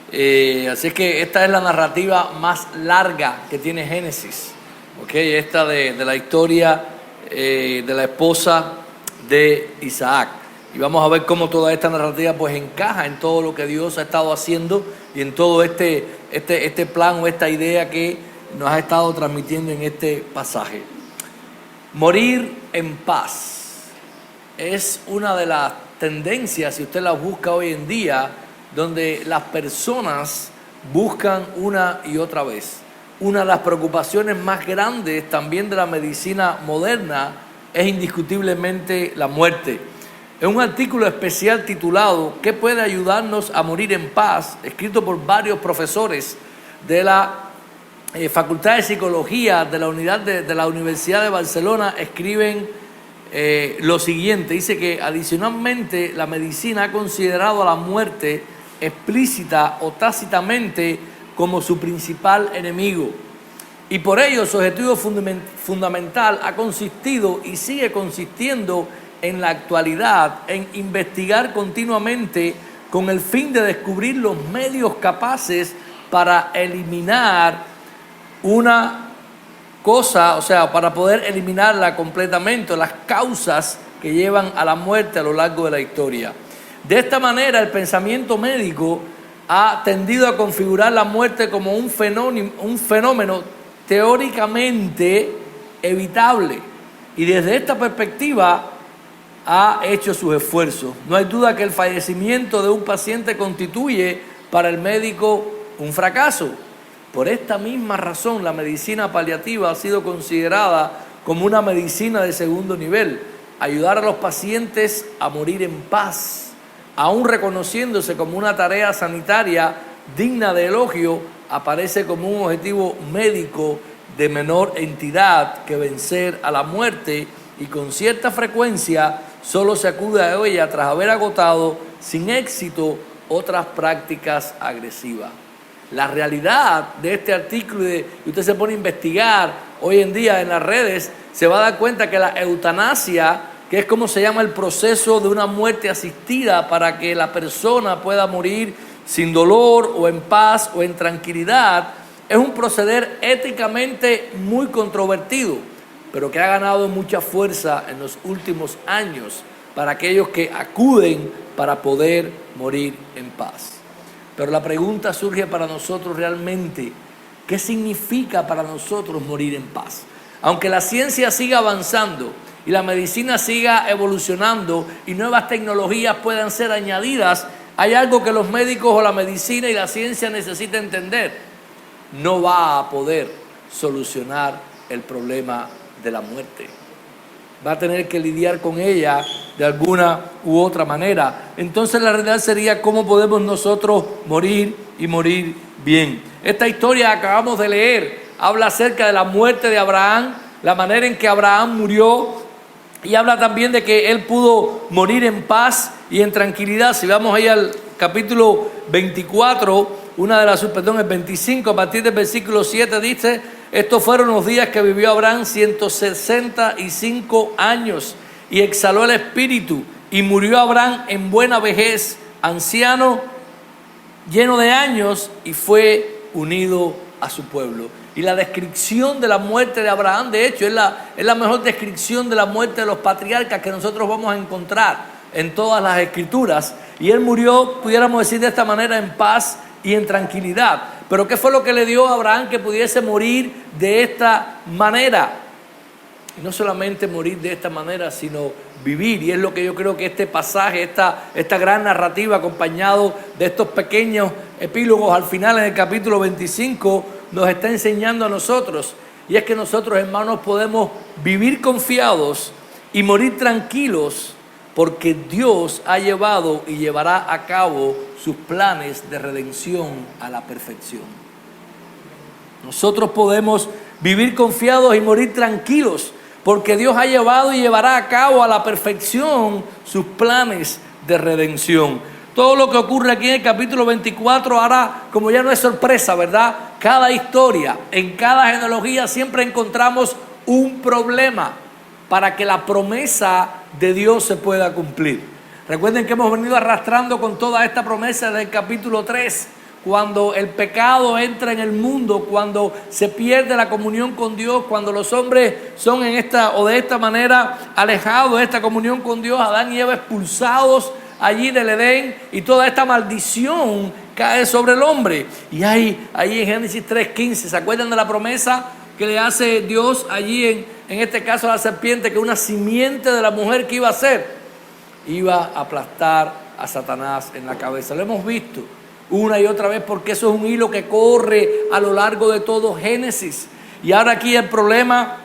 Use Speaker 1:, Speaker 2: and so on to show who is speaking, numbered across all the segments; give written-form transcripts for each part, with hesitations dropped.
Speaker 1: Así es que esta es la narrativa más larga que tiene Génesis. ¿Okay? Esta de la historia de la esposa de Isaac. Y vamos a ver cómo toda esta narrativa pues encaja en todo lo que Dios ha estado haciendo y en todo este plan o esta idea que nos ha estado transmitiendo en este pasaje. Morir en paz es una de las tendencias, si usted las busca hoy en día, donde las personas buscan una y otra vez. Una de las preocupaciones más grandes también de la medicina moderna es indiscutiblemente la muerte. En un artículo especial titulado ¿Qué puede ayudarnos a morir en paz?, escrito por varios profesores de la Facultad de Psicología de la unidad de la Universidad de Barcelona, escriben lo siguiente. Dice que adicionalmente la medicina ha considerado a la muerte explícita o tácitamente como su principal enemigo. Y por ello su objetivo fundamental ha consistido y sigue consistiendo en la actualidad en investigar continuamente con el fin de descubrir los medios capaces para eliminar una cosa, o sea, para poder eliminarla completamente, las causas que llevan a la muerte a lo largo de la historia. De esta manera, el pensamiento médico ha tendido a configurar la muerte como un fenómeno teóricamente evitable, y desde esta perspectiva ha hecho sus esfuerzos. No hay duda que el fallecimiento de un paciente constituye para el médico un fracaso. Por esta misma razón, la medicina paliativa ha sido considerada como una medicina de segundo nivel. Ayudar a los pacientes a morir en paz, aún reconociéndose como una tarea sanitaria digna de elogio, aparece como un objetivo médico de menor entidad que vencer a la muerte, y con cierta frecuencia solo se acude a ella tras haber agotado sin éxito otras prácticas agresivas. La realidad de este artículo, y usted se pone a investigar hoy en día en las redes, se va a dar cuenta que la eutanasia, que es como se llama el proceso de una muerte asistida para que la persona pueda morir sin dolor o en paz o en tranquilidad, es un proceder éticamente muy controvertido, pero que ha ganado mucha fuerza en los últimos años para aquellos que acuden para poder morir en paz. Pero la pregunta surge para nosotros realmente, ¿qué significa para nosotros morir en paz? Aunque la ciencia siga avanzando y la medicina siga evolucionando y nuevas tecnologías puedan ser añadidas, hay algo que los médicos o la medicina y la ciencia necesitan entender: no va a poder solucionar el problema de la muerte. Va a tener que lidiar con ella de alguna u otra manera. Entonces la realidad sería cómo podemos nosotros morir y morir bien. Esta historia que acabamos de leer habla acerca de la muerte de Abraham, la manera en que Abraham murió, y habla también de que él pudo morir en paz y en tranquilidad. Si vamos ahí al capítulo 24, el 25, a partir del versículo 7 dice: estos fueron los días que vivió Abraham, 165 años, y exhaló el espíritu, y murió Abraham en buena vejez, anciano, lleno de años, y fue unido a su pueblo. Y la descripción de la muerte de Abraham, de hecho, es la mejor descripción de la muerte de los patriarcas que nosotros vamos a encontrar en todas las escrituras. Y él murió, pudiéramos decir de esta manera, en paz y en tranquilidad. Pero ¿qué fue lo que le dio a Abraham que pudiese morir de esta manera? Y no solamente morir de esta manera, sino vivir. Y es lo que yo creo que este pasaje, esta gran narrativa, acompañado de estos pequeños epílogos al final en el capítulo 25, nos está enseñando a nosotros. Y es que nosotros, hermanos, podemos vivir confiados y morir tranquilos, porque Dios ha llevado y llevará a cabo sus planes de redención a la perfección. Nosotros podemos vivir confiados y morir tranquilos, porque Dios ha llevado y llevará a cabo a la perfección sus planes de redención. Todo lo que ocurre aquí en el capítulo 24 ahora, como ya no es sorpresa, ¿verdad? Cada historia, en cada genealogía siempre encontramos un problema para que la promesa de Dios se pueda cumplir. Recuerden que hemos venido arrastrando con toda esta promesa desde el capítulo 3, cuando el pecado entra en el mundo, cuando se pierde la comunión con Dios, cuando los hombres son de esta manera alejados de esta comunión con Dios, Adán y Eva expulsados allí del Edén, y toda esta maldición cae sobre el hombre. Y ahí en Génesis 3:15, ¿se acuerdan de la promesa que le hace Dios allí en este caso a la serpiente? Que una simiente de la mujer que iba a ser, iba a aplastar a Satanás en la cabeza. Lo hemos visto una y otra vez, porque eso es un hilo que corre a lo largo de todo Génesis. Y ahora aquí el problema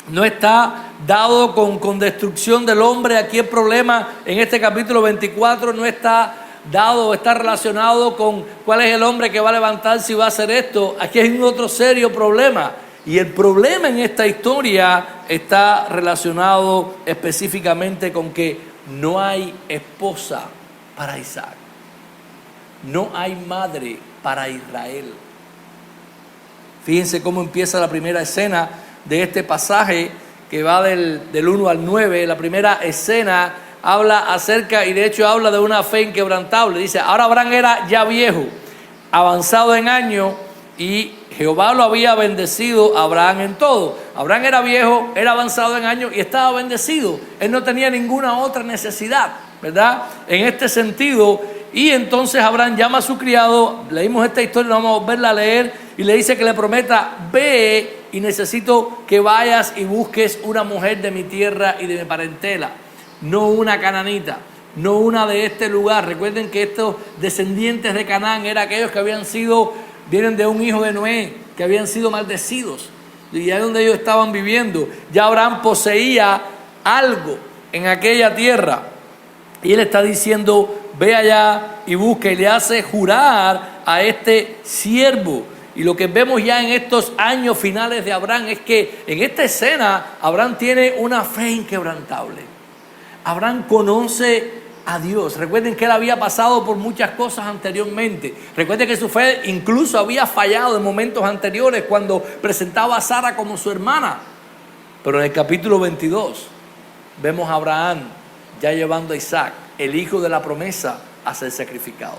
Speaker 1: no está dado con destrucción del hombre. Aquí el problema en este capítulo 24 no está dado, está relacionado con cuál es el hombre que va a levantarse y va a hacer esto. Aquí hay un otro serio problema. Y el problema en esta historia está relacionado específicamente con que no hay esposa para Isaac. No hay madre para Israel. Fíjense cómo empieza la primera escena de este pasaje, que va del 1 al 9. La primera escena habla acerca, y de hecho habla de una fe inquebrantable. Dice: ahora Abraham era ya viejo, avanzado en años, y Jehová lo había bendecido a Abraham en todo. Abraham era viejo, era avanzado en años y estaba bendecido. Él no tenía ninguna otra necesidad, ¿verdad? En este sentido. Y entonces Abraham llama a su criado, leímos esta historia, vamos a volverla a leer, y le dice que le prometa: ve, y necesito que vayas y busques una mujer de mi tierra y de mi parentela, no una cananita, no una de este lugar. Recuerden que estos descendientes de Canaán eran aquellos que vienen de un hijo de Noé, que habían sido maldecidos, y ahí donde ellos estaban viviendo. Ya Abraham poseía algo en aquella tierra, y él está diciendo: ve allá y busca, y le hace jurar a este siervo. Y lo que vemos ya en estos años finales de Abraham es que en esta escena Abraham tiene una fe inquebrantable. Abraham conoce a Dios. Recuerden que él había pasado por muchas cosas anteriormente. Recuerden que su fe incluso había fallado en momentos anteriores, cuando presentaba a Sara como su hermana. Pero en el capítulo 22 vemos a Abraham ya llevando a Isaac, el hijo de la promesa, a ser sacrificado.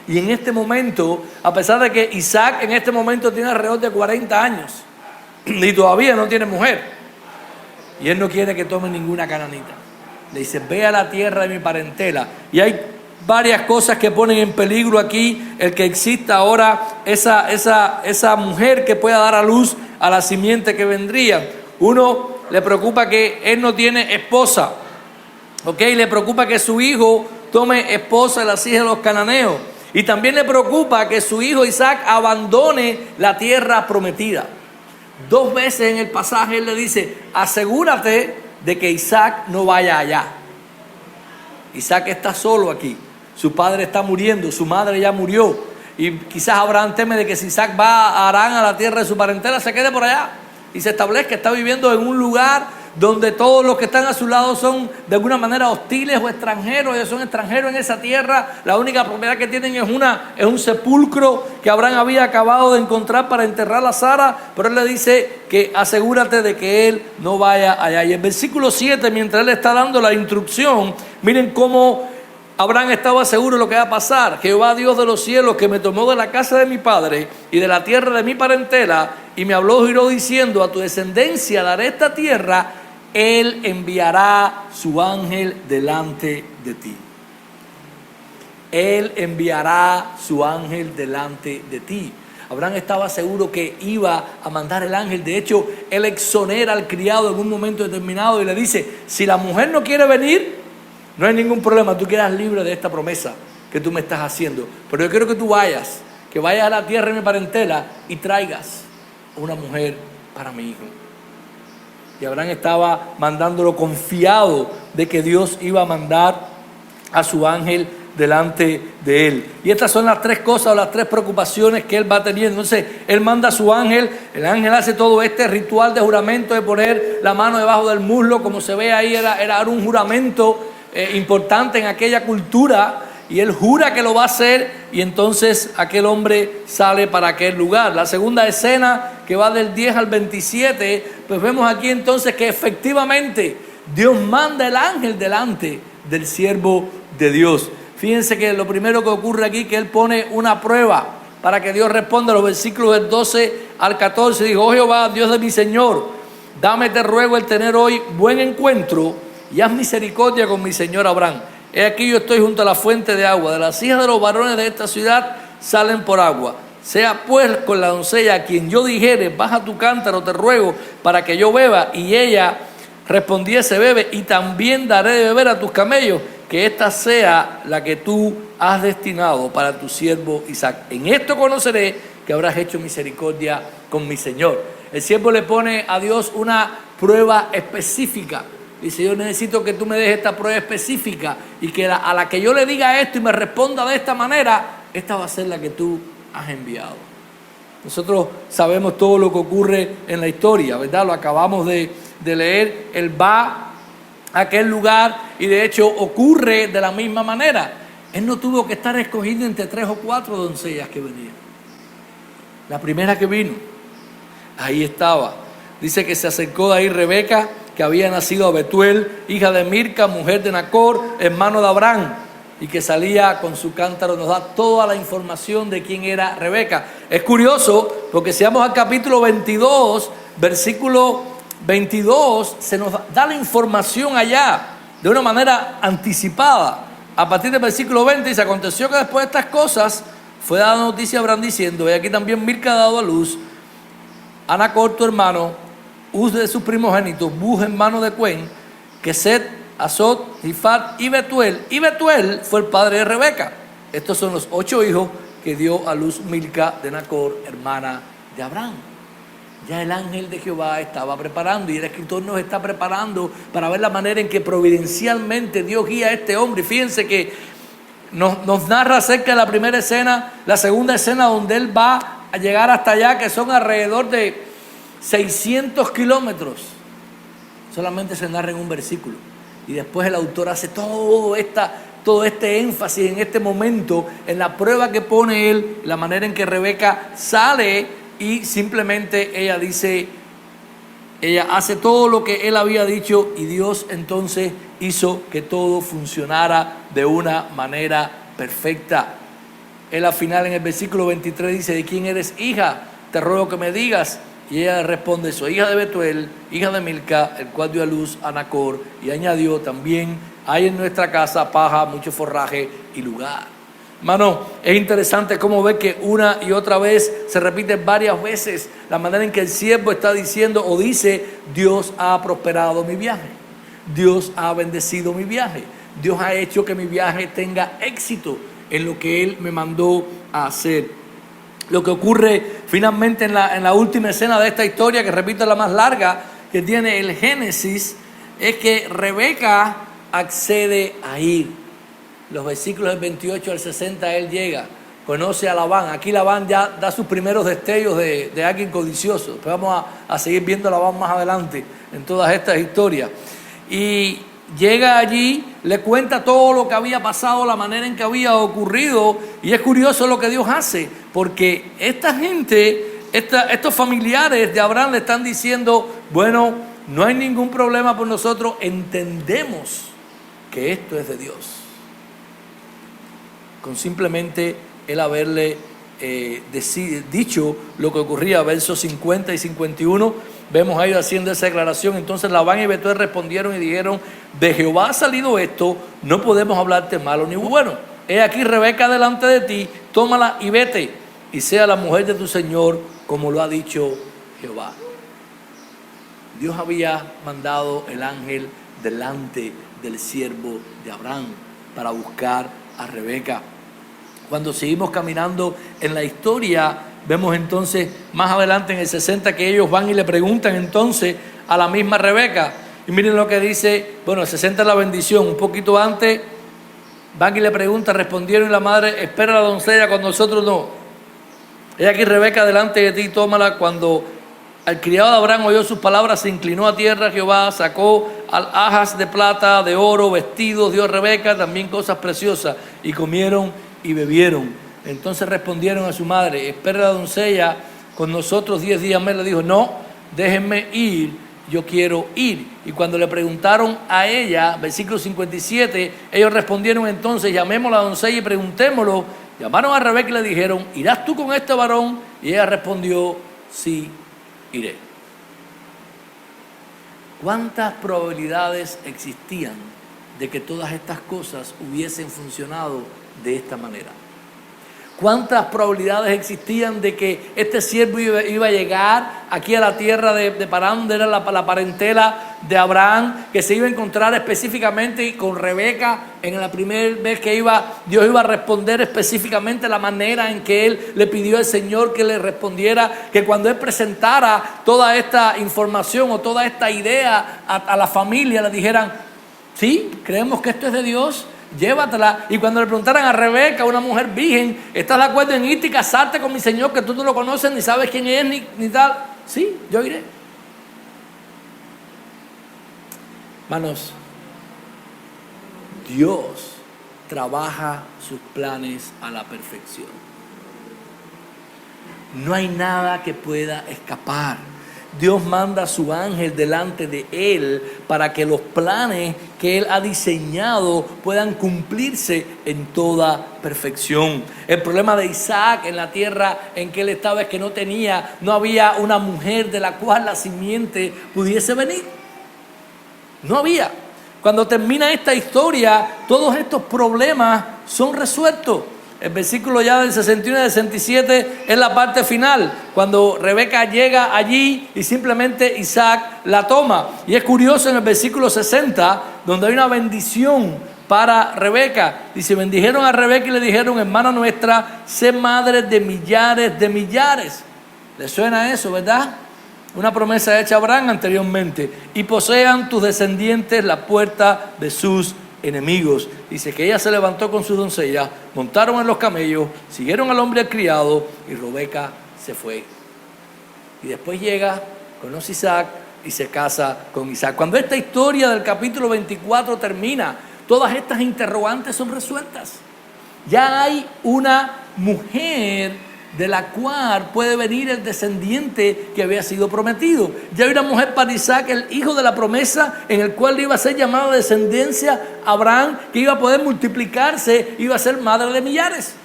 Speaker 1: Y en este momento, a pesar de que Isaac en este momento tiene alrededor de 40 años y todavía no tiene mujer, y él no quiere que tome ninguna cananita, le dice: ve a la tierra de mi parentela. Y hay varias cosas que ponen en peligro aquí el que exista ahora esa mujer que pueda dar a luz a la simiente que vendría. Uno, le preocupa que él no tiene esposa, ¿ok? Le preocupa que su hijo tome esposa de las hijas de los cananeos. Y también le preocupa que su hijo Isaac abandone la tierra prometida. 2 veces en el pasaje él le dice: asegúrate de que Isaac no vaya allá. Isaac está solo aquí. Su padre está muriendo, su madre ya murió. Y quizás Abraham teme de que si Isaac va a Harán, a la tierra de su parentela, se quede por allá y se establezca. Está viviendo en un lugar donde todos los que están a su lado son de alguna manera hostiles o extranjeros. Ellos son extranjeros en esa tierra. La única propiedad que tienen es un sepulcro que Abraham había acabado de encontrar para enterrar a Sara. Pero él le dice que asegúrate de que él no vaya allá. Y en versículo 7, mientras él está dando la instrucción, miren cómo Abraham estaba seguro de lo que va a pasar. Jehová Dios de los cielos, que me tomó de la casa de mi padre y de la tierra de mi parentela, y me habló giró diciendo: a tu descendencia daré esta tierra. Él enviará su ángel delante de ti. Él enviará su ángel delante de ti. Abraham estaba seguro que iba a mandar el ángel. De hecho, él exonera al criado en un momento determinado y le dice: si la mujer no quiere venir, no hay ningún problema, tú quedas libre de esta promesa que tú me estás haciendo. Pero yo quiero que tú vayas a la tierra de mi parentela y traigas una mujer para mi hijo. Y Abraham estaba mandándolo confiado de que Dios iba a mandar a su ángel delante de él. Y estas son las 3 cosas o las 3 preocupaciones que él va teniendo. Entonces él manda a su ángel, el ángel hace todo este ritual de juramento de poner la mano debajo del muslo, como se ve ahí, era un juramento importante en aquella cultura, y él jura que lo va a hacer, y entonces aquel hombre sale para aquel lugar. La segunda escena, que va del 10 al 27, pues vemos aquí entonces que efectivamente Dios manda el ángel delante del siervo de Dios. Fíjense que lo primero que ocurre aquí es que él pone una prueba para que Dios responda. Los versículos del 12 al 14 dijo: oh Jehová, Dios de mi Señor, dame te ruego el tener hoy buen encuentro y haz misericordia con mi señor Abraham. He aquí yo estoy junto a la fuente de agua. De las hijas de los varones de esta ciudad salen por agua. Sea pues con la doncella a quien yo dijere: baja tu cántaro, te ruego, para que yo beba. Y ella respondiese: bebe, y también daré de beber a tus camellos, que esta sea la que tú has destinado para tu siervo Isaac. En esto conoceré que habrás hecho misericordia con mi Señor. El siervo le pone a Dios una prueba específica. Dice: yo necesito que tú me des esta prueba específica, y que a la que yo le diga esto y me responda de esta manera, esta va a ser la que tú has enviado. Nosotros sabemos todo lo que ocurre en la historia, ¿verdad? Lo acabamos de leer. Él va a aquel lugar y de hecho ocurre de la misma manera. Él no tuvo que estar escogido entre 3 o 4 doncellas que venían. La primera que vino, ahí estaba. Dice que se acercó de ahí Rebeca, que había nacido a Betuel, hija de Milca, mujer de Nacor, hermano de Abraham, y que salía con su cántaro. Nos da toda la información de quién era Rebeca. Es curioso porque si vamos al capítulo 22, versículo 22, se nos da la información allá de una manera anticipada. A partir del versículo 20 dice: aconteció que después de estas cosas fue dada noticia a Abraham diciendo: y aquí también Milca ha dado a luz a Nacor tu hermano, Uz de sus primogénitos, Buz hermano de Cuen, Keset, Azot, Jifat y Betuel. Y Betuel fue el padre de Rebeca. Estos son los 8 hijos que dio a luz Milca de Nacor, hermana de Abraham. Ya el ángel de Jehová estaba preparando, y el escritor nos está preparando para ver la manera en que providencialmente Dios guía a este hombre. Y fíjense que nos narra acerca de la primera escena, la segunda escena donde él va a llegar hasta allá, que son alrededor de 600 kilómetros. Solamente se narra en un versículo. Y después el autor hace todo este énfasis en este momento, en la prueba que pone él, la manera en que Rebeca sale y simplemente ella dice, ella hace todo lo que él había dicho, y Dios entonces hizo que todo funcionara de una manera perfecta. Él al final en el versículo 23 dice: ¿de quién eres hija? Te ruego que me digas. Y ella responde: soy hija de Betuel, hija de Milca, el cual dio a luz a Nacor. Y añadió: también hay en nuestra casa paja, mucho forraje y lugar. Hermano, es interesante cómo ver que una y otra vez se repite varias veces la manera en que el siervo está diciendo o dice: Dios ha prosperado mi viaje, Dios ha bendecido mi viaje, Dios ha hecho que mi viaje tenga éxito en lo que Él me mandó a hacer. Lo que ocurre finalmente en la última escena de esta historia, que repito es la más larga que tiene el Génesis, es que Rebeca accede a ir. Los versículos del 28 al 60 él llega, conoce a Labán. Aquí Labán ya da sus primeros destellos de alguien codicioso. Después vamos a seguir viendo a Labán más adelante en todas estas historias. Y llega allí, le cuenta todo lo que había pasado, la manera en que había ocurrido. Y es curioso lo que Dios hace, porque esta gente, estos familiares de Abraham le están diciendo: bueno, no hay ningún problema por nosotros, entendemos que esto es de Dios. Con simplemente él haberle dicho lo que ocurría, versos 50 y 51, vemos a ellos haciendo esa declaración. Entonces Labán y Betuel respondieron y dijeron: de Jehová ha salido esto, no podemos hablarte malo ni bueno. He aquí Rebeca delante de ti, tómala y vete, y sea la mujer de tu señor, como lo ha dicho Jehová. Dios había mandado el ángel delante del siervo de Abraham para buscar a Rebeca. Cuando seguimos caminando en la historia, vemos entonces más adelante en el 60 que ellos van y le preguntan entonces a la misma Rebeca. Y miren lo que dice, bueno, el 60 es la bendición, un poquito antes van y le preguntan, respondieron, y la madre: espera la doncella con nosotros no. He aquí Rebeca delante de ti, tómala. Cuando el criado de Abraham oyó sus palabras, se inclinó a tierra. Jehová sacó alhajas de plata, de oro, vestidos, dio a Rebeca también cosas preciosas, y comieron y bebieron. Entonces respondieron a su madre: espera la doncella con nosotros 10 días más. Le dijo: no, déjenme ir yo quiero ir. Y cuando le preguntaron a ella, versículo 57, ellos respondieron entonces, llamemos a la doncella y preguntémoslo. Llamaron a Rebeca y le dijeron, ¿irás tú con este varón? Y ella respondió, sí, iré. ¿Cuántas probabilidades existían de que todas estas cosas hubiesen funcionado de esta manera? ¿Cuántas probabilidades existían de que este siervo iba a llegar aquí a la tierra de Parán, donde era la parentela de Abraham, que se iba a encontrar específicamente con Rebeca? En la primera vez que Dios iba a responder específicamente la manera en que él le pidió al Señor que le respondiera, que cuando él presentara toda esta información o toda esta idea a la familia, le dijeran, sí, creemos que esto es de Dios, llévatela. Y cuando le preguntaran a Rebeca, una mujer virgen, ¿estás de acuerdo en irte y casarte con mi Señor, que tú no lo conoces, ni sabes quién es, ni tal? Sí, yo iré. Hermanos, Dios trabaja sus planes a la perfección. No hay nada que pueda escapar. Dios manda a su ángel delante de él para que los planes que él ha diseñado puedan cumplirse en toda perfección. El problema de Isaac en la tierra en que él estaba es que no había una mujer de la cual la simiente pudiese venir. No había. Cuando termina esta historia, todos estos problemas son resueltos. El versículo ya del 61 y del 67 es la parte final, cuando Rebeca llega allí y simplemente Isaac la toma. Y es curioso en el versículo 60, donde hay una bendición para Rebeca. Dice, bendijeron a Rebeca y le dijeron, hermana nuestra, sé madre de millares de millares. ¿Le suena eso, verdad? Una promesa hecha a Abraham anteriormente. Y posean tus descendientes la puerta de sus enemigos. Dice que ella se levantó con sus doncellas, montaron en los camellos, siguieron al hombre al criado y Rebeca se fue. Y después llega, conoce a Isaac y se casa con Isaac. Cuando esta historia del capítulo 24 termina, todas estas interrogantes son resueltas. Ya hay una mujer de la cual puede venir el descendiente que había sido prometido. Ya hay una mujer para Isaac, el hijo de la promesa, en el cual iba a ser llamado descendencia Abraham, que iba a poder multiplicarse, iba a ser madre de millares.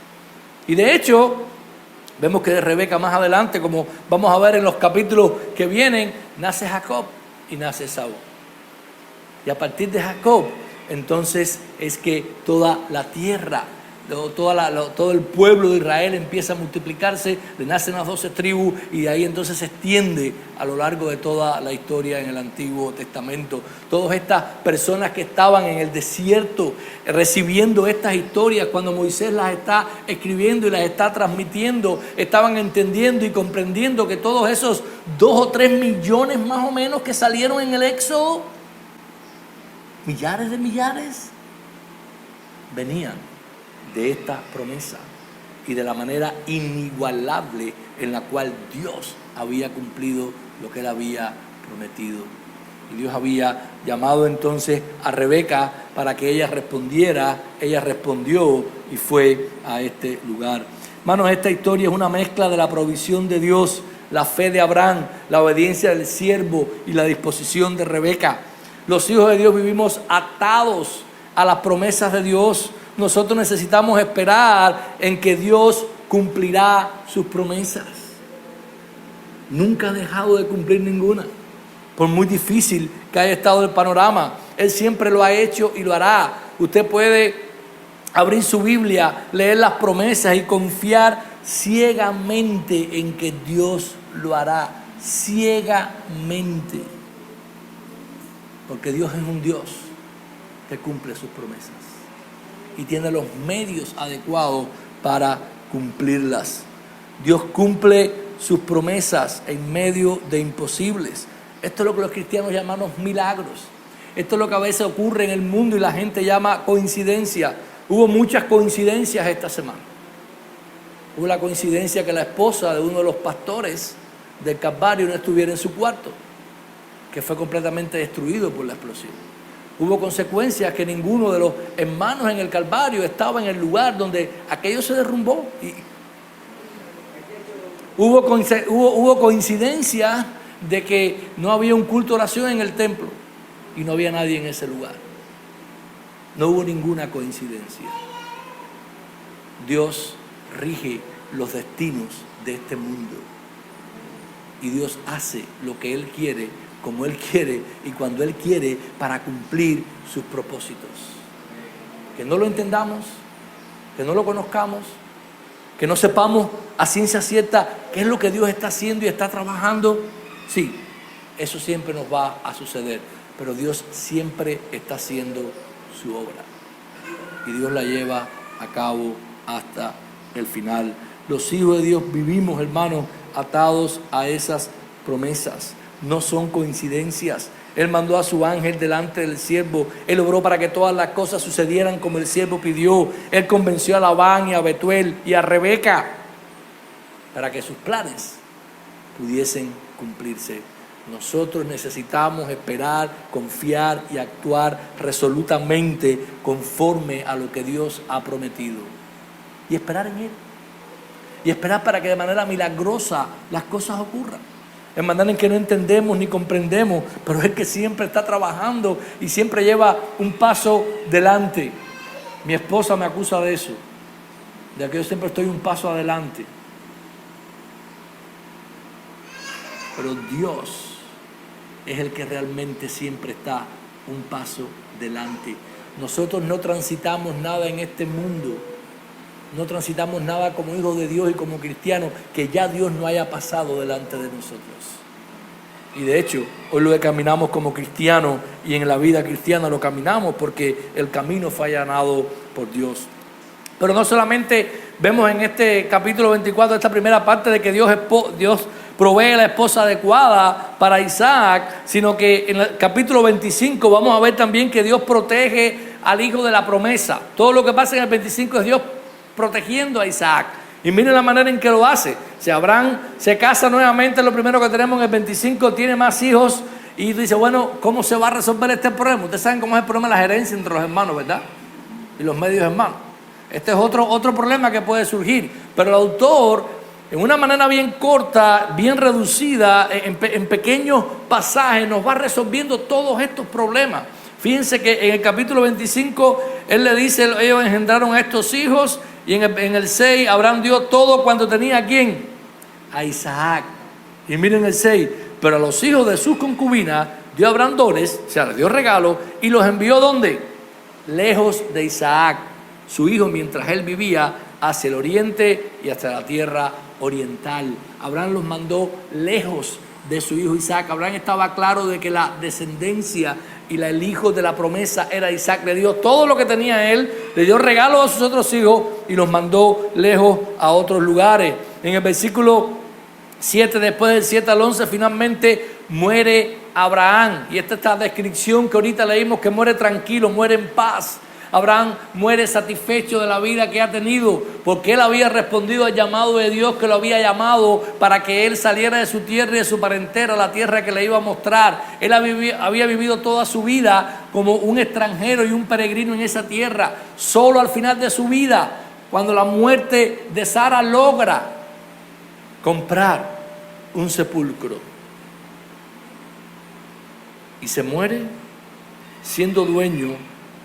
Speaker 1: Y de hecho, vemos que de Rebeca más adelante, como vamos a ver en los capítulos que vienen, nace Jacob y nace Esaú. Y a partir de Jacob, entonces es que toda la tierra, todo el pueblo de Israel empieza a multiplicarse, le nacen las 12 tribus y de ahí entonces se extiende a lo largo de toda la historia en el Antiguo Testamento. Todas estas personas que estaban en el desierto recibiendo estas historias, cuando Moisés las está escribiendo y las está transmitiendo, estaban entendiendo y comprendiendo que todos esos 2 o 3 millones más o menos que salieron en el Éxodo, millares de millares, venían de esta promesa y de la manera inigualable en la cual Dios había cumplido lo que él había prometido. Y Dios había llamado entonces a Rebeca para que ella respondiera. Ella respondió y fue a este lugar. Hermanos, esta historia es una mezcla de la provisión de Dios, la fe de Abraham, la obediencia del siervo y la disposición de Rebeca. Los hijos de Dios vivimos atados a las promesas de Dios. Nosotros necesitamos esperar en que Dios cumplirá sus promesas. Nunca ha dejado de cumplir ninguna. Por muy difícil que haya estado el panorama, Él siempre lo ha hecho y lo hará. Usted puede abrir su Biblia, leer las promesas y confiar ciegamente en que Dios lo hará. Ciegamente. Porque Dios es un Dios que cumple sus promesas y tiene los medios adecuados para cumplirlas. Dios cumple sus promesas en medio de imposibles. Esto es lo que los cristianos llamamos milagros. Esto es lo que a veces ocurre en el mundo y la gente llama coincidencia. Hubo muchas coincidencias esta semana. Hubo la coincidencia que la esposa de uno de los pastores del Calvario no estuviera en su cuarto, que fue completamente destruido por la explosión. Hubo consecuencias que ninguno de los hermanos en el Calvario estaba en el lugar donde aquello se derrumbó. Y hubo coincidencias de que no había un culto de oración en el templo y no había nadie en ese lugar. No hubo ninguna coincidencia. Dios rige los destinos de este mundo y Dios hace lo que Él quiere, como Él quiere y cuando Él quiere, para cumplir sus propósitos. Que no lo entendamos, que no lo conozcamos, que no sepamos a ciencia cierta qué es lo que Dios está haciendo y está trabajando. Sí, eso siempre nos va a suceder, pero Dios siempre está haciendo su obra y Dios la lleva a cabo hasta el final. Los hijos de Dios vivimos, hermanos, atados a esas promesas. No son coincidencias. Él mandó a su ángel delante del siervo. Él obró para que todas las cosas sucedieran como el siervo pidió. Él convenció a Labán y a Betuel y a Rebeca para que sus planes pudiesen cumplirse. Nosotros necesitamos esperar, confiar y actuar resolutamente conforme a lo que Dios ha prometido. Y esperar en Él. Y esperar para que de manera milagrosa las cosas ocurran. En manera en que no entendemos ni comprendemos, pero es que siempre está trabajando y siempre lleva un paso delante. Mi esposa me acusa de eso, de que yo siempre estoy un paso adelante. Pero Dios es el que realmente siempre está un paso delante. Nosotros no transitamos nada en este mundo, no transitamos nada como hijos de Dios y como cristianos que ya Dios no haya pasado delante de nosotros. Y de hecho, hoy lo caminamos como cristianos y en la vida cristiana lo caminamos porque el camino fue allanado por Dios. Pero no solamente vemos en este capítulo 24, esta primera parte de que Dios provee la esposa adecuada para Isaac, sino que en el capítulo 25 vamos a ver también que Dios protege al hijo de la promesa. Todo lo que pasa en el 25 es Dios protegiendo a Isaac. Y miren la manera en que lo hace. Si Abraham se casa nuevamente, lo primero que tenemos en el 25, tiene más hijos y dice, bueno, ¿cómo se va a resolver este problema? Ustedes saben cómo es el problema de la herencia entre los hermanos, ¿verdad? Y los medios hermanos. Este es otro problema que puede surgir. Pero el autor, en una manera bien corta, bien reducida, en pequeños pasajes, nos va resolviendo todos estos problemas. Fíjense que en el capítulo 25, él le dice, ellos engendraron a estos hijos, y en el 6, Abraham dio todo cuanto tenía ¿a quién? A Isaac. Y miren el 6, pero a los hijos de sus concubinas dio Abraham dones, o sea, les dio regalos, y los envió ¿dónde? Lejos de Isaac, su hijo, mientras él vivía hacia el oriente y hasta la tierra oriental. Abraham los mandó lejos de su hijo Isaac. Abraham estaba claro de que la descendencia y el hijo de la promesa era Isaac. Le dio todo lo que tenía él, le dio regalos a sus otros hijos y los mandó lejos a otros lugares. En el versículo 7, después del 7 al 11, finalmente muere Abraham. Y esta es la descripción que ahorita leímos, que muere tranquilo, muere en paz. Abraham muere satisfecho de la vida que ha tenido, porque él había respondido al llamado de Dios que lo había llamado para que él saliera de su tierra y de su parentela a la tierra que le iba a mostrar. Él había vivido toda su vida como un extranjero y un peregrino en esa tierra. Solo al final de su vida, cuando la muerte de Sara logra comprar un sepulcro y se muere siendo dueño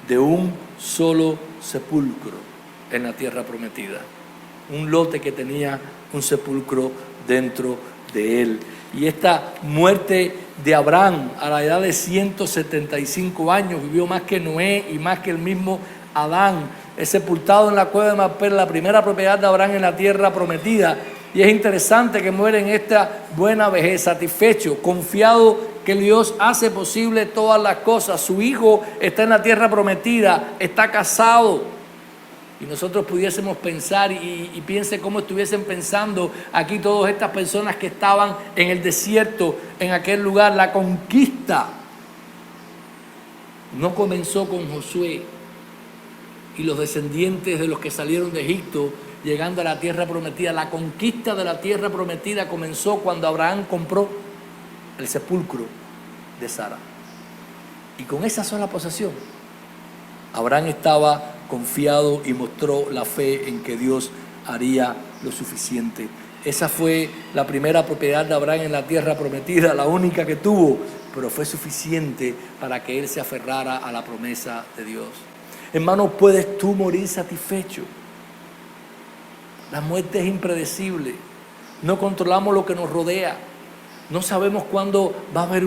Speaker 1: de un solo sepulcro en la tierra prometida, un lote que tenía un sepulcro dentro de él. Y esta muerte de Abraham a la edad de 175 años, vivió más que Noé y más que el mismo Adán, es sepultado en la cueva de Macpela, la primera propiedad de Abraham en la tierra prometida. Y es interesante que muere en esta buena vejez, satisfecho, confiado que Dios hace posible todas las cosas. Su hijo está en la tierra prometida, está casado. Y nosotros pudiésemos pensar y piense cómo estuviesen pensando aquí todas estas personas que estaban en el desierto, en aquel lugar. La conquista no comenzó con Josué y los descendientes de los que salieron de Egipto llegando a la tierra prometida. La conquista de la tierra prometida comenzó cuando Abraham compró el sepulcro de Sara. Y con esa sola posesión, Abraham estaba confiado y mostró la fe en que Dios haría lo suficiente. Esa fue la primera propiedad de Abraham en la tierra prometida, la única que tuvo, pero fue suficiente para que él se aferrara a la promesa de Dios. Hermano, ¿puedes tú morir satisfecho? La muerte es impredecible. No controlamos lo que nos rodea. No sabemos cuándo va a haber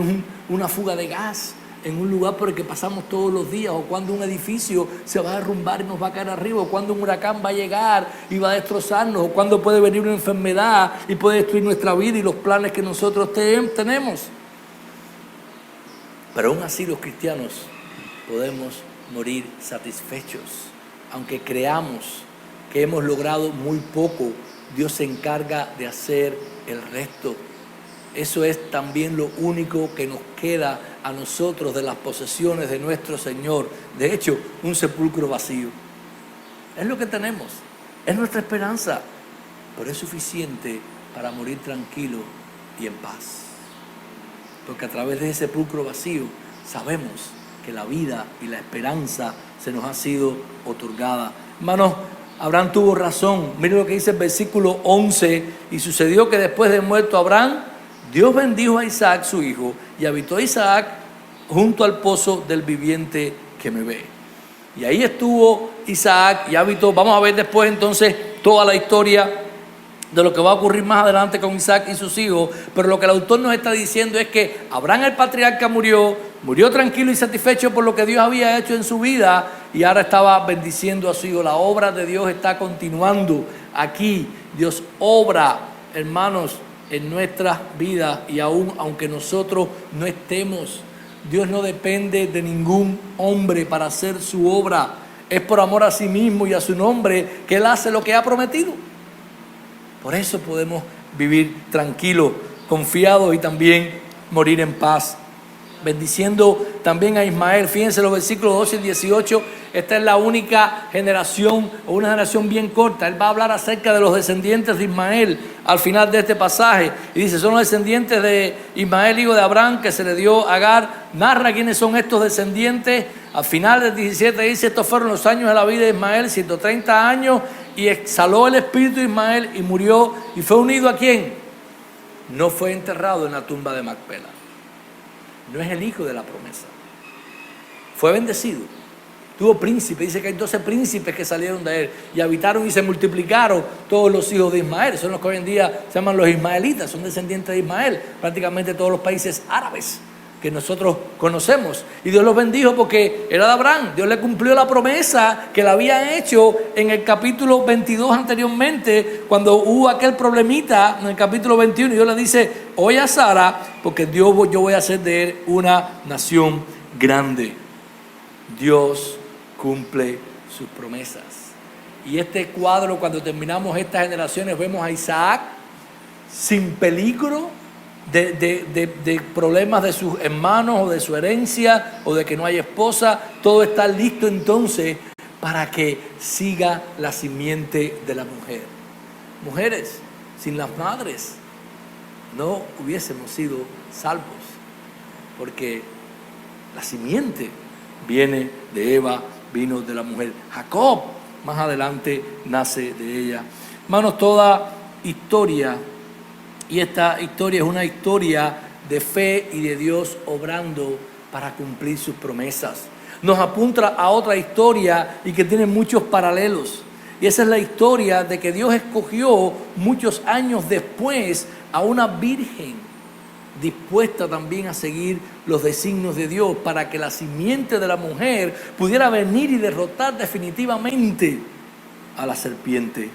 Speaker 1: una fuga de gas en un lugar por el que pasamos todos los días, o cuando un edificio se va a derrumbar y nos va a caer arriba, o cuando un huracán va a llegar y va a destrozarnos, o cuando puede venir una enfermedad y puede destruir nuestra vida y los planes que nosotros tenemos. Pero aún así los cristianos podemos morir satisfechos, aunque creamos que hemos logrado muy poco. Dios se encarga de hacer el resto. Eso es también lo único que nos queda a nosotros de las posesiones de nuestro Señor. De hecho, un sepulcro vacío. Es lo que tenemos, es nuestra esperanza, pero es suficiente para morir tranquilo y en paz. Porque a través de ese sepulcro vacío sabemos que la vida y la esperanza se nos ha sido otorgada. Hermanos, Abraham tuvo razón. Mire lo que dice el versículo 11. Y sucedió que después de muerto Abraham, Dios bendijo a Isaac su hijo, y habitó Isaac junto al pozo del viviente que me ve. Y ahí estuvo Isaac y habitó. Vamos a ver después entonces toda la historia de lo que va a ocurrir más adelante con Isaac y sus hijos. Pero lo que el autor nos está diciendo es que Abraham el patriarca murió tranquilo y satisfecho por lo que Dios había hecho en su vida, y ahora estaba bendiciendo a su hijo. La obra de Dios está continuando aquí. Dios obra, hermanos, en nuestras vidas, y aún aunque nosotros no estemos, Dios no depende de ningún hombre para hacer su obra. Es por amor a sí mismo y a su nombre que Él hace lo que ha prometido. Por eso podemos vivir tranquilos, confiados, y también morir en paz. Bendiciendo también a Ismael. Fíjense los versículos 12 y 18. Esta es la única generación, o una generación bien corta. Él va a hablar acerca de los descendientes de Ismael al final de este pasaje. Y dice, son los descendientes de Ismael, hijo de Abraham, que se le dio a Agar. Narra quiénes son estos descendientes. Al final del 17 dice, estos fueron los años de la vida de Ismael, 130 años. Y exhaló el espíritu de Ismael y murió. ¿Y fue unido a quién? No fue enterrado en la tumba de Macpela. No es el hijo de la promesa. Fue bendecido. Tuvo príncipe. Dice que hay 12 príncipes que salieron de él y habitaron y se multiplicaron todos los hijos de Ismael. Son los que hoy en día se llaman los ismaelitas. Son descendientes de Ismael. Prácticamente todos los países árabes que nosotros conocemos. Y Dios los bendijo porque era de Abraham. Dios le cumplió la promesa que le había hecho en el capítulo 22 anteriormente, cuando hubo aquel problemita en el capítulo 21. Y Dios le dice, oye a Sara, porque yo voy a hacer de él una nación grande. Dios cumple sus promesas. Y este cuadro, cuando terminamos estas generaciones, vemos a Isaac sin peligro de problemas de sus hermanos, o de su herencia, o de que no hay esposa. Todo está listo entonces para que siga la simiente de la mujer. Mujeres, sin las madres no hubiésemos sido salvos, porque la simiente viene de Eva, vino de la mujer. Jacob más adelante nace de ella. Hermanos, toda historia, y esta historia es una historia de fe y de Dios obrando para cumplir sus promesas. Nos apunta a otra historia y que tiene muchos paralelos. Y esa es la historia de que Dios escogió muchos años después a una virgen dispuesta también a seguir los designios de Dios, para que la simiente de la mujer pudiera venir y derrotar definitivamente a la serpiente.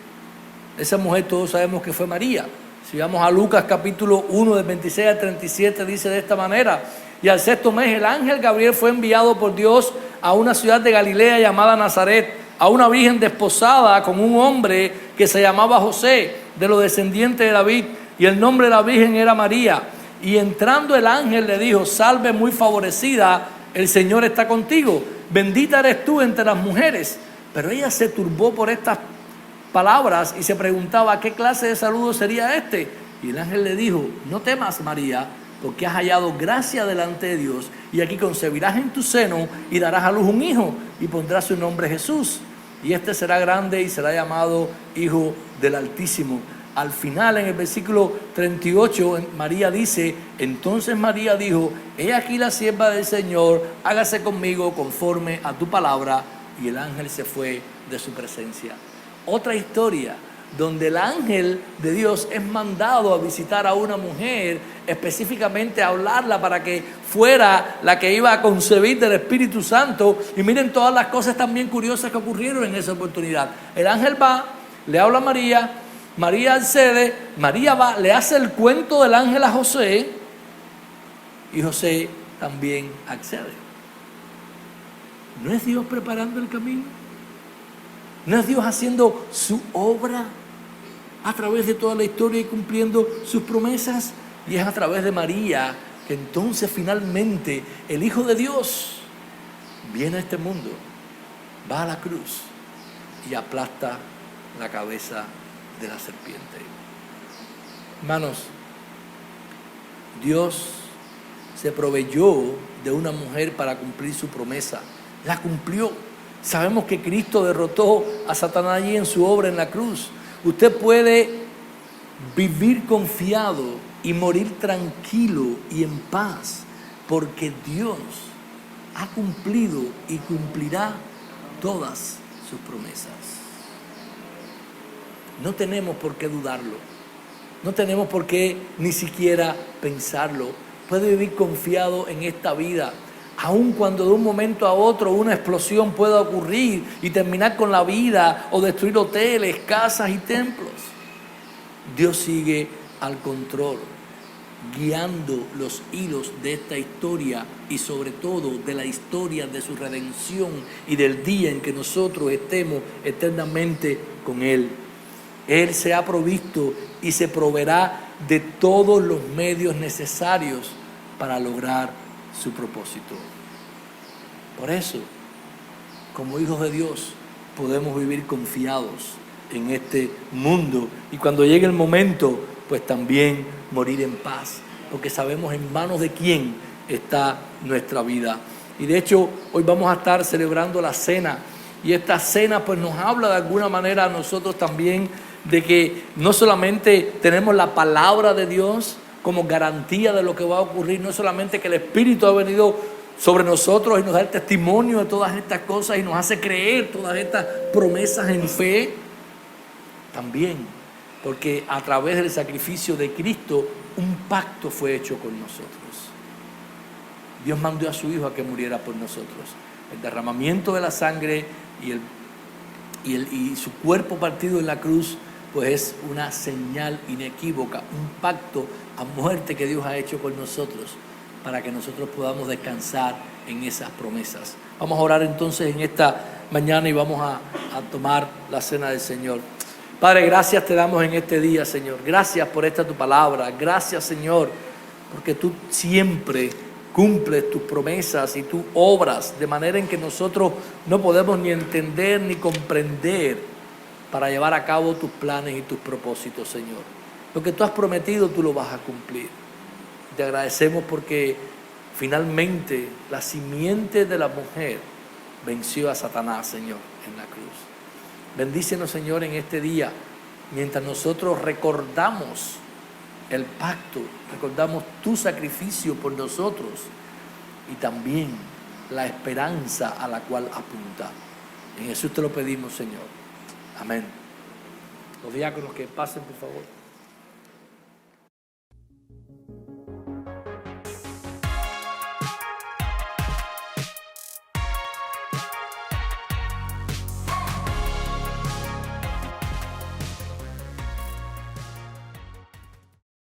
Speaker 1: Esa mujer todos sabemos que fue María. Si vamos a Lucas capítulo 1 del 26 al 37, dice de esta manera: y al sexto mes el ángel Gabriel fue enviado por Dios a una ciudad de Galilea llamada Nazaret, a una virgen desposada con un hombre que se llamaba José, de los descendientes de David, y el nombre de la virgen era María. Y entrando el ángel le dijo: salve muy favorecida, el Señor está contigo, bendita eres tú entre las mujeres. Pero ella se turbó por estas palabras y se preguntaba qué clase de saludo sería este. Y el ángel le dijo: no temas, María, porque has hallado gracia delante de Dios, y aquí concebirás en tu seno y darás a luz un hijo, y pondrás su nombre Jesús, y este será grande y será llamado Hijo del Altísimo. al final, en el versículo 38, María dice, entonces María dijo, he aquí la sierva del Señor, hágase conmigo conforme a tu palabra. Y el ángel se fue de su presencia. Otra historia donde el ángel de Dios es mandado a visitar a una mujer, específicamente a hablarla para que fuera la que iba a concebir del Espíritu Santo. Y miren todas las cosas también curiosas que ocurrieron en esa oportunidad. El ángel va, le habla a María, María accede, María va, le hace el cuento del ángel a José y José también accede. ¿No es Dios preparando el camino? ¿No es Dios haciendo su obra a través de toda la historia y cumpliendo sus promesas? Y es a través de María que entonces finalmente el Hijo de Dios viene a este mundo, va a la cruz y aplasta la cabeza de la serpiente. Hermanos, Dios se proveyó de una mujer para cumplir su promesa. La cumplió. Sabemos que Cristo derrotó a Satanás allí en su obra en la cruz. Usted puede vivir confiado y morir tranquilo y en paz, porque Dios ha cumplido y cumplirá todas sus promesas. No tenemos por qué dudarlo. No tenemos por qué ni siquiera pensarlo. Puede vivir confiado en esta vida, aun cuando de un momento a otro una explosión pueda ocurrir y terminar con la vida o destruir hoteles, casas y templos. Dios sigue al control, guiando los hilos de esta historia y sobre todo de la historia de su redención y del día en que nosotros estemos eternamente con Él. Él se ha provisto y se proveerá de todos los medios necesarios para lograr su propósito. Por eso, como hijos de Dios, podemos vivir confiados en este mundo y cuando llegue el momento, pues también morir en paz, porque sabemos en manos de quién está nuestra vida. Y de hecho, hoy vamos a estar celebrando la cena y esta cena pues nos habla de alguna manera a nosotros también de que no solamente tenemos la palabra de Dios como garantía de lo que va a ocurrir, no solamente que el Espíritu ha venido sobre nosotros y nos da el testimonio de todas estas cosas y nos hace creer todas estas promesas en fe, también porque a través del sacrificio de Cristo un pacto fue hecho con nosotros. Dios mandó a su Hijo a que muriera por nosotros. El derramamiento de la sangre y su cuerpo partido en la cruz pues es una señal inequívoca, un pacto a muerte que Dios ha hecho con nosotros para que nosotros podamos descansar en esas promesas. Vamos a orar entonces en esta mañana y vamos a tomar la cena del Señor. Padre, gracias te damos en este día, Señor. Gracias por esta tu palabra. Gracias, Señor, porque tú siempre cumples tus promesas y tus obras de manera en que nosotros no podemos ni entender ni comprender para llevar a cabo tus planes y tus propósitos, Señor. Lo que tú has prometido, tú lo vas a cumplir. Te agradecemos porque finalmente la simiente de la mujer venció a Satanás, Señor, en la cruz. Bendícenos, Señor, en este día, mientras nosotros recordamos el pacto, recordamos tu sacrificio por nosotros y también la esperanza a la cual apunta. En Jesús te lo pedimos, Señor. Amén. Los diáconos que pasen, por favor.